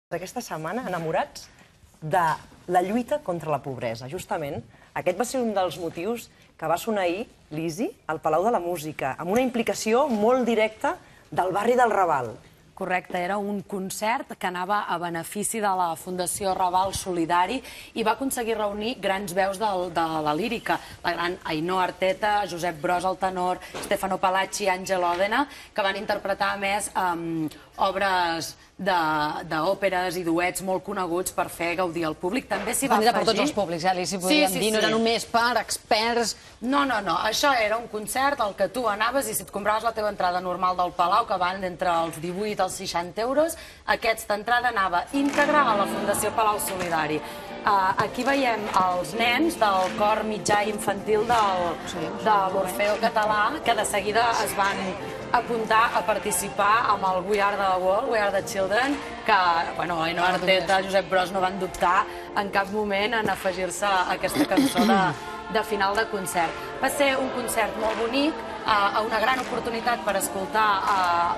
Aquesta setmana enamorats de la lluita contra la pobresa. Justament, aquest va ser un dels motius que va sonar ahir l'Isi al Palau de la Música, amb una implicació molt directa del barri del Raval. Correcte, era un concert que anava a benefici de la Fundació Raval Solidari i va aconseguir reunir grans veus de la lírica. La gran Ainhoa Arteta, Josep Bros al tenor, Stefano Palacci i Àngel Òdena, que van interpretar a més obres d'òperes i duets molt coneguts per fer gaudir al públic. També s'hi va afegir... per tots els públics, Alici, podríem dir, no era només per experts... No, això era un concert al que tu anaves i si et compraves la teva entrada normal del Palau, que van d'entre els 18 als 60 euros, aquesta entrada anava íntegra a la Fundació Palau Solidari. Aquí veiem els nens del cor mitjà infantil de l'Orfeo Català, que de seguida es van apuntar a participar amb el We Are the World, We Are the Children, que Ainhoa Arteta, Josep Bros no van dubtar en cap moment en afegir-se a aquesta cançó de final de concert. Va ser un concert molt bonic, una gran oportunitat per escoltar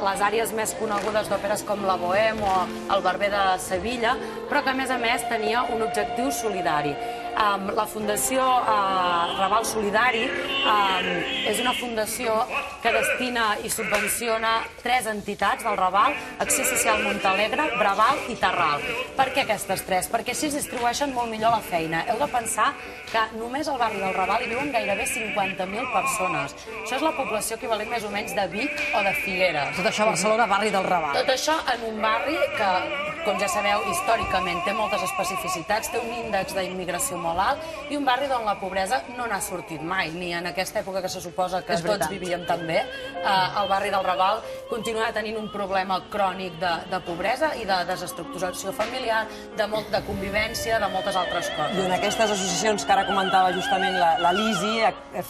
les àrees més conegudes d'òperes com la Bohème o el Barber de Sevilla, però que a més tenia un objectiu solidari. La Fundació Raval Solidari és una fundació que destina i subvenciona 3 entitats del Raval: Acció Social Montalegre, Braval i Terral. Per què aquestes 3? Perquè així es distribueixen molt millor la feina. Heu de pensar que només al barri del Raval hi viuen gairebé 50.000 persones. Això és la població equivalent més o menys de Vic o de Figueres. Tot això a Barcelona, barri del Raval. Tot això en un barri que, com ja sabeu, històricament té moltes especificitats, té un índex d'immigració molt alt i un barri on la pobresa no n'ha sortit mai, ni en aquesta època que se suposa que tots vivíem tan bé. El barri del Raval continua tenint un problema crònic de pobresa i de desestructuració familiar, de convivència, de moltes altres coses. I en aquestes associacions que ara comentava justament la Lisi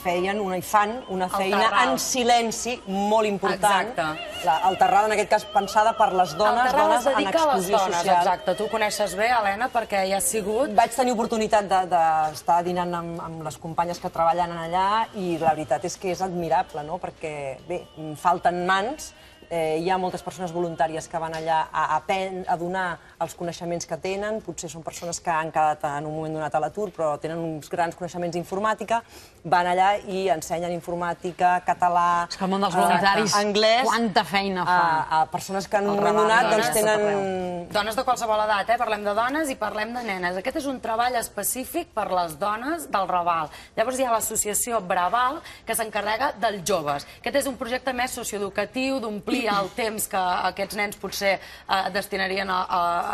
feien i fan una feina en silenci molt important. El Terral, en aquest cas, pensada per les dones en exclusió social. Exacte, tu ho coneixes bé, Helena, perquè hi has sigut. Vaig tenir oportunitat d'estar dinant amb les companyes que treballen allà i la veritat és que és admirable, perquè, bé, falten mans, hi ha moltes persones voluntàries que van allà a donar els coneixements que tenen, potser són persones que han quedat en un moment donat a l'atur, però tenen uns grans coneixements d'informàtica, van allà i ensenyen informàtica, català, és que el món dels voluntaris, anglès, quanta feina fa. A persones que en un moment donat tenen... Dones de qualsevol edat, parlem de dones i parlem de nenes. Aquest és un treball específic per les dones del Raval. Llavors hi ha l'associació Braval, que s'encarrega dels joves. Aquest és un projecte més socioeducatiu, d'omplir el temps que aquests nens potser destinarien a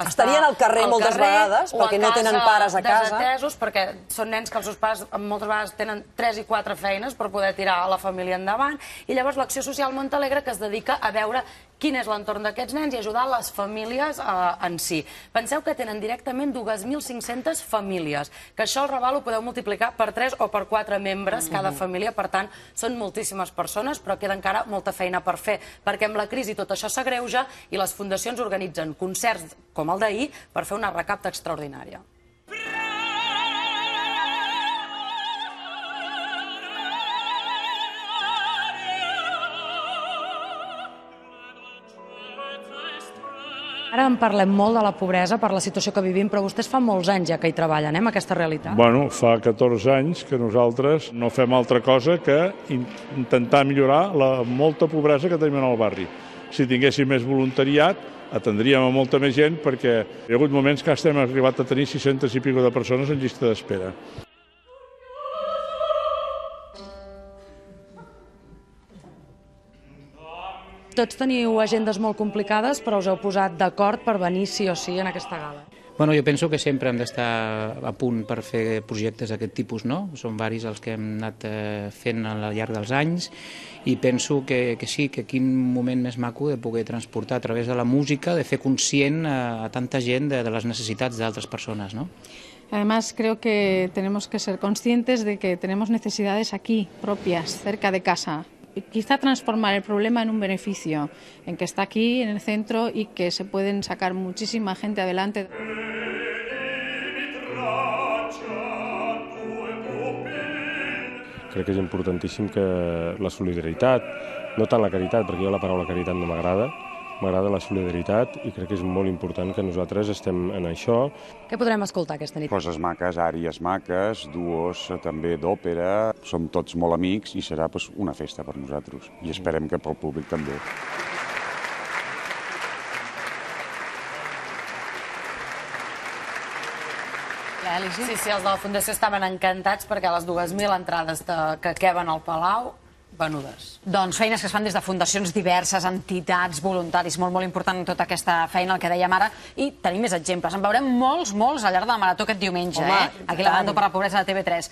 estar estarien al carrer moltes vegades, perquè no tenen pares a casa. Desatesos, perquè són nens que els seus pares moltes vegades tenen 3 i 4 feines per poder tirar la família endavant. I llavors l'Acció Social Montalegre, que es dedica a veure quin és l'entorn d'aquests nens i ajudar les famílies en si. Penseu que tenen directament 2.500 famílies, que això al Raval ho podeu multiplicar per 3 o per 4 membres cada família, per tant, són moltíssimes persones, però queda encara molta feina per fer, perquè amb la crisi tot això s'agreuja i les fundacions organitzen concerts com el d'ahir per fer una recapta extraordinària. Ara en parlem molt de la pobresa per la situació que vivim, però vostès fa molts anys ja que hi treballen, amb aquesta realitat. Bueno, fa 14 anys que nosaltres no fem altra cosa que intentar millorar la molta pobresa que tenim al barri. Si tinguéssim més voluntariat, atendríem a molta més gent, perquè hi ha hagut moments que hem arribat a tenir 600 i pico de persones en llista d'espera. Tots teniu agendes molt complicades, però us heu posat d'acord per venir sí o sí en aquesta gala. Bueno, jo penso que sempre hem d'estar a punt per fer projectes d'aquest tipus, no? Són varis els que hem anat fent al llarg dels anys i penso que sí, que quin moment més maco de poder transportar a través de la música, de fer conscient a tanta gent de les necessitats d'altres persones, no? Además, creo que tenemos que ser conscientes de que tenemos necesidades aquí, propias, cerca de casa. Quizá transformar el problema en un beneficio, en que está aquí, en el centro, y que se pueden sacar muchísima gente adelante. Crec que és importantíssim que la solidaritat, no tant la caritat, perquè jo la paraula caritat no m'agrada, M'agrada la solidaritat i crec que és molt important que nosaltres estem en això. Què podrem escoltar aquesta nit? Coses maques, àries maques, duos també d'òpera. Som tots molt amics i serà una festa per nosaltres. I esperem que pel públic també. Sí, els de la Fundació estaven encantats perquè les 2.000 entrades que queben al Palau, venudes. Doncs feines que es fan des de fundacions diverses, entitats, voluntaris, molt important tota aquesta feina, el que dèiem ara, i tenim més exemples. En veurem molts al llarg de la marató aquest diumenge, aquí a la Marató per la Pobresa de TV3.